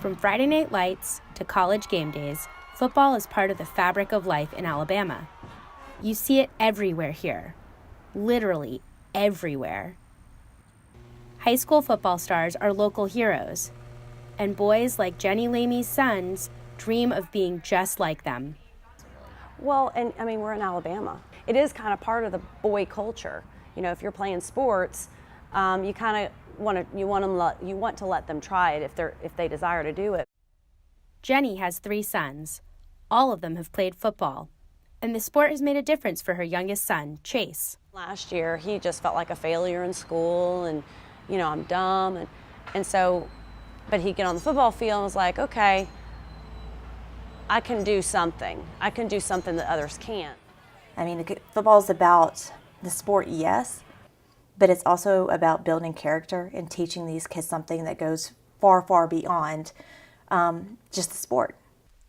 From Friday night lights to college game days, football is part of the fabric of life in Alabama. You see it everywhere here, literally everywhere. High school football stars are local heroes, and boys like Jenny Lamey's sons dream of being just like them. Well, and I mean, we're in Alabama. It is kind of part of the boy culture. You know, if you're playing sports, you kind of want to let them try it if they desire to do it. Jenny has 3 sons. All of them have played football, and the sport has made a difference for her youngest son, Chase. Last year, he just felt like a failure in school, and you know, I'm dumb, and so, but he'd get on the football field and was like, okay, I can do something. I can do something that others can't. I mean, football is about the sport, yes, but it's also about building character and teaching these kids something that goes far, far beyond just the sport.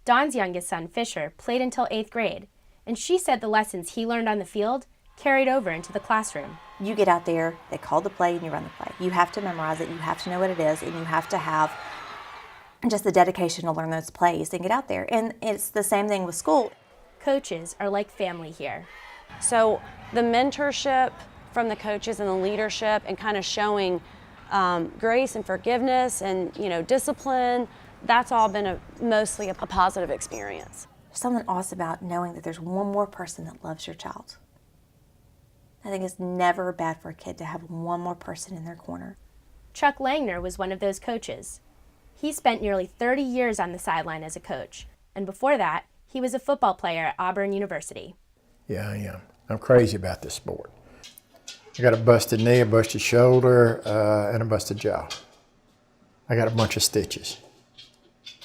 Dawn's youngest son, Fisher, played until 8th grade, and she said the lessons he learned on the field carried over into the classroom. You get out there, they call the play, and you run the play. You have to memorize it, you have to know what it is, and you have to have just the dedication to learn those plays and get out there. And it's the same thing with school. Coaches are like family here. So the mentorship from the coaches and the leadership and kind of showing grace and forgiveness and, you know, discipline, that's all been mostly a positive experience. There's something awesome about knowing that there's one more person that loves your child. I think it's never bad for a kid to have one more person in their corner. Chuck Langner was one of those coaches. He spent nearly 30 years on the sideline as a coach, and before that, he was a football player at Auburn University. Yeah, I am. I'm crazy about this sport. I got a busted knee, a busted shoulder, and a busted jaw. I got a bunch of stitches,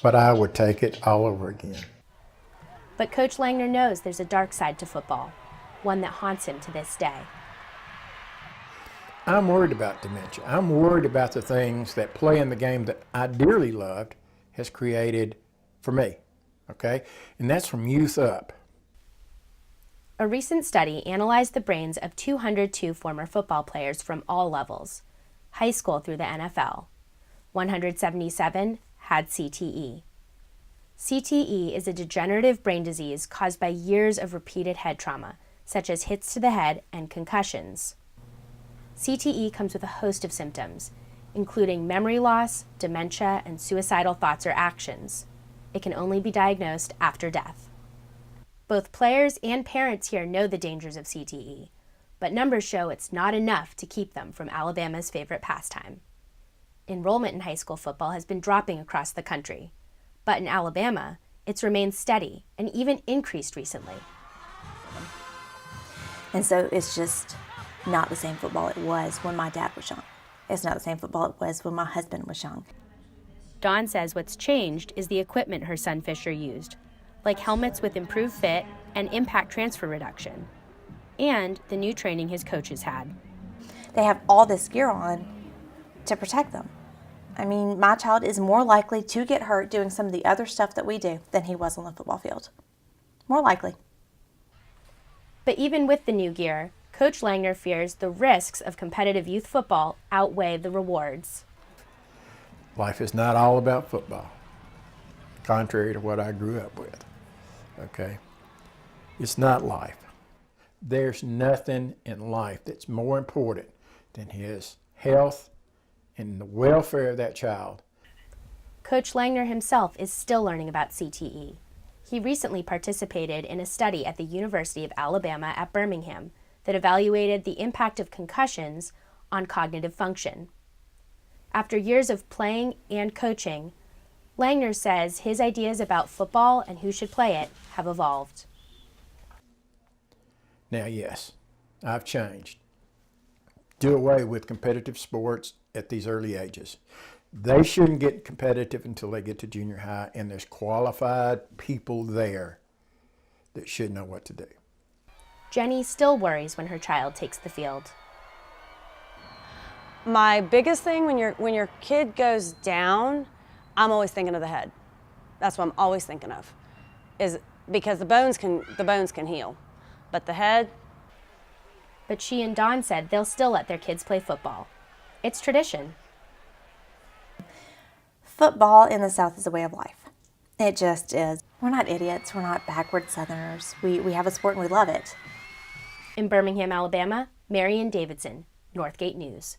but I would take it all over again. But Coach Langner knows there's a dark side to football, one that haunts him to this day. I'm worried about dementia. I'm worried about the things that playing the game that I dearly loved has created for me, okay? And that's from youth up. A recent study analyzed the brains of 202 former football players from all levels, high school through the NFL. 177 had CTE. CTE is a degenerative brain disease caused by years of repeated head trauma, such as hits to the head and concussions. CTE comes with a host of symptoms, including memory loss, dementia, and suicidal thoughts or actions. It can only be diagnosed after death. Both players and parents here know the dangers of CTE, but numbers show it's not enough to keep them from Alabama's favorite pastime. Enrollment in high school football has been dropping across the country, but in Alabama, it's remained steady and even increased recently. And so it's just not the same football it was when my dad was young. It's not the same football it was when my husband was young. Dawn says what's changed is the equipment her son Fisher used, like helmets with improved fit and impact transfer reduction, and the new training his coaches had. They have all this gear on to protect them. I mean, my child is more likely to get hurt doing some of the other stuff that we do than he was on the football field. More likely. But even with the new gear, Coach Langner fears the risks of competitive youth football outweigh the rewards. Life is not all about football, contrary to what I grew up with, okay? It's not life. There's nothing in life that's more important than his health and the welfare of that child. Coach Langner himself is still learning about CTE. He recently participated in a study at the University of Alabama at Birmingham that evaluated the impact of concussions on cognitive function. After years of playing and coaching, Langner says his ideas about football and who should play it have evolved. Now, yes, I've changed. Do away with competitive sports at these early ages. They shouldn't get competitive until they get to junior high, and there's qualified people there that should know what to do. Jenny still worries when her child takes the field. My biggest thing when your kid goes down, I'm always thinking of the head. That's what I'm always thinking of, is because the bones can heal, but the head. But she and Dawn said they'll still let their kids play football. It's tradition. Football in the South is a way of life. It just is. We're not idiots. We're not backward Southerners. We have a sport and we love it. In Birmingham, Alabama, Marion Davidson, Northgate News.